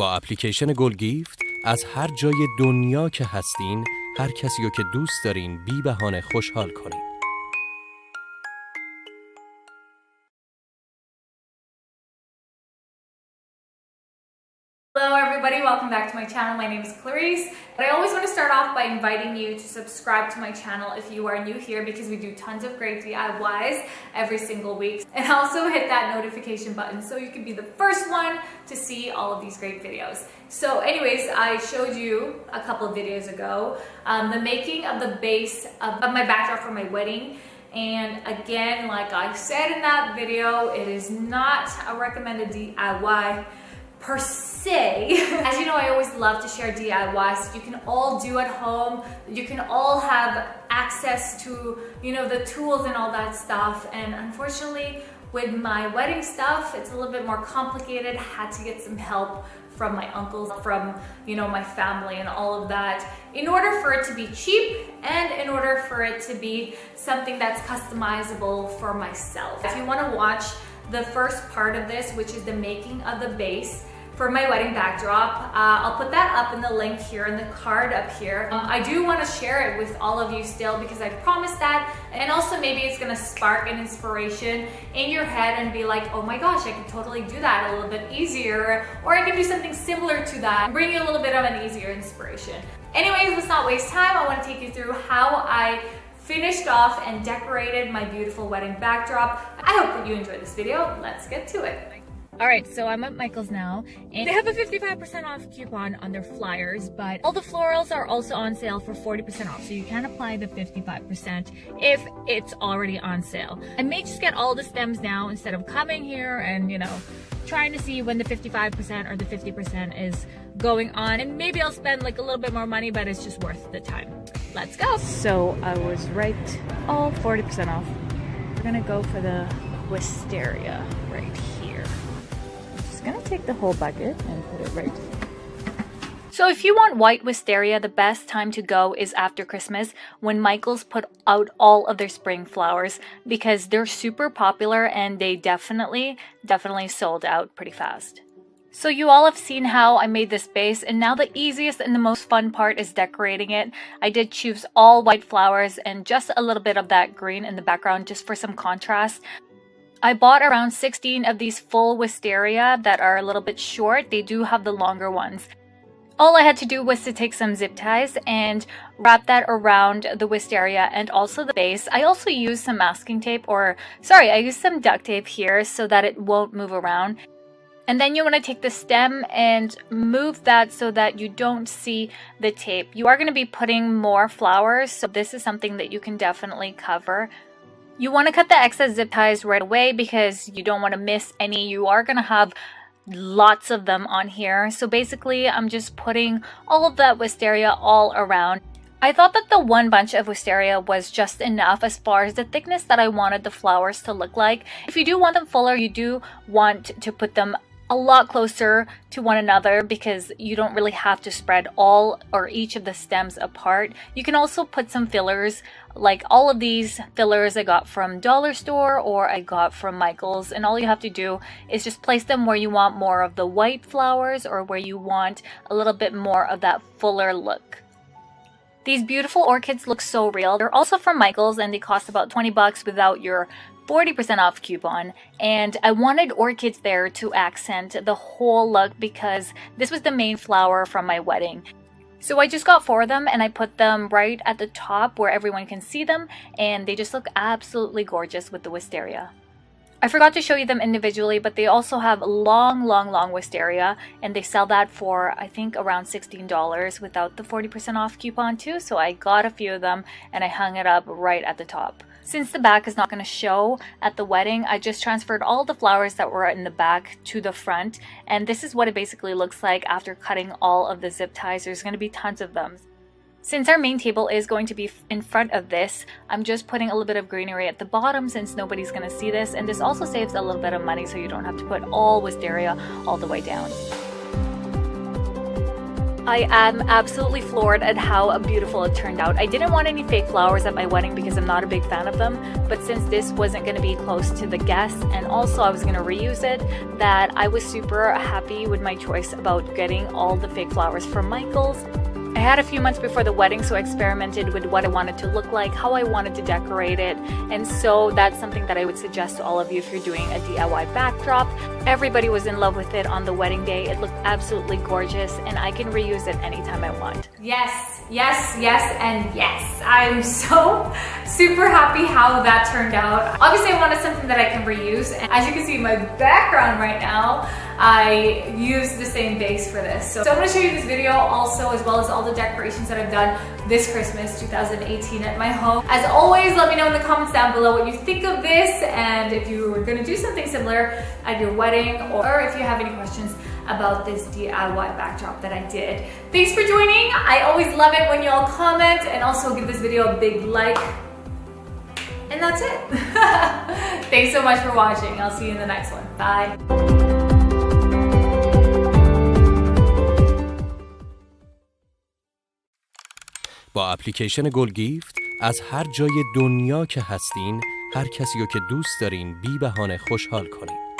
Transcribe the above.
با اپلیکیشن گل گیفت از هر جای دنیا که هستین هر کسی رو که دوست دارین بی بهانه خوشحال کنین. Hello everybody, welcome back to my channel. My name is Clarice. But I always want to start off by inviting you to subscribe to my channel if you are new here because we do tons of great DIYs every single week. And also hit that notification button so you can be the first one to see all of these great videos. So anyways, I showed you a couple of videos ago the making of the base of my backdrop for my wedding. And again, like I said in that video, it is not a recommended DIY per se. As you know, I always love to share DIYs that you can all do at home. You can all have access to, you know, the tools and all that stuff. And unfortunately, with my wedding stuff, it's a little bit more complicated. I had to get some help from my uncles, from, you know, my family and all of that in order for it to be cheap and in order for it to be something that's customizable for myself. If you want to watch the first part of this, which is the making of the base for my wedding backdrop, I'll put that up in the link here in the card up here. I do want to share it with all of you still because I promised that, and also maybe it's going to spark an inspiration in your head and be like, oh my gosh, I can totally do that a little bit easier, or I can do something similar to that and bring you a little bit of an easier inspiration. Anyways, let's not waste time. I want to take you through how I finished off and decorated my beautiful wedding backdrop. I hope that you enjoyed this video. Let's get to it. Alright, so I'm at Michael's now, and they have a 55% off coupon on their flyers, but all the florals are also on sale for 40% off, so you can apply the 55% if it's already on sale. I may just get all the stems now instead of coming here and, you know, trying to see when the 55% or the 50% is going on, and maybe I'll spend like a little bit more money, but it's just worth the time. Let's go! So I was right, all 40% off. We're gonna go for the wisteria right here. Gonna take the whole bucket and put it right. So if you want white wisteria, the best time to go is after Christmas when Michael's put out all of their spring flowers because they're super popular and they definitely sold out pretty fast. So you all have seen how I made this base, and now the easiest and the most fun part is decorating it. I did choose all white flowers and just a little bit of that green in the background just for some contrast. I bought around 16 of these full wisteria that are a little bit short. They do have the longer ones. All I had to do was to take some zip ties and wrap that around the wisteria and also the base. I also used some masking tape, I used some duct tape here so that it won't move around. And then you want to take the stem and move that so that you don't see the tape. You are going to be putting more flowers, so this is something that you can definitely cover. You want to cut the excess zip ties right away because you don't want to miss any. You are going to have lots of them on here. So basically, I'm just putting all of that wisteria all around. I thought that the one bunch of wisteria was just enough as far as the thickness that I wanted the flowers to look like. If you do want them fuller, you do want to put them a lot closer to one another because you don't really have to spread all or each of the stems apart. You can also put some fillers, like all of these fillers I got from dollar store or I got from Michael's, and all you have to do is just place them where you want more of the white flowers or where you want a little bit more of that fuller look. These beautiful orchids look so real. They're also from Michael's and they cost about 20 bucks without your 40% off coupon, and I wanted orchids there to accent the whole look because this was the main flower from my wedding. So I just got 4 of them and I put them right at the top where everyone can see them, and they just look absolutely gorgeous with the wisteria. I forgot to show you them individually, but they also have long wisteria, and they sell that for I think around $16 without the 40% off coupon too, so I got a few of them and I hung it up right at the top. Since the back is not going to show at the wedding, I just transferred all the flowers that were in the back to the front, and this is what it basically looks like after cutting all of the zip ties. There's going to be tons of them. Since our main table is going to be in front of this, I'm just putting a little bit of greenery at the bottom since nobody's going to see this, and this also saves a little bit of money so you don't have to put all wisteria all the way down. I am absolutely floored at how beautiful it turned out. I didn't want any fake flowers at my wedding because I'm not a big fan of them, but since this wasn't going to be close to the guests and also I was going to reuse it, that I was super happy with my choice about getting all the fake flowers from Michael's. I had a few months before the wedding, so I experimented with what I wanted to look like, how I wanted to decorate it, and so that's something that I would suggest to all of you if you're doing a DIY backdrop. Everybody was in love with it on the wedding day. It looked absolutely gorgeous, and I can reuse it anytime I want. Yes, yes, yes, and yes. I'm so super happy how that turned out. Obviously, I wanted something that I can reuse, and as you can see in my background right now, I used the same base for this. So I'm going to show you this video also, as well as all the decorations that I've done this Christmas 2018 at my home. As always, let me know in the comments down below what you think of this, and if you were going to do something similar at your wedding, or if you have any questions about this DIY backdrop that I did. Thanks for joining. I always love it when y'all comment, and also give this video a big like. And that's it. Thanks so much for watching. I'll see you in the next one. Bye. با اپلیکیشن گیفت از هر جای دنیا که هستین، هر کسی رو که دوست دارین بی بهانه خوشحال کنید.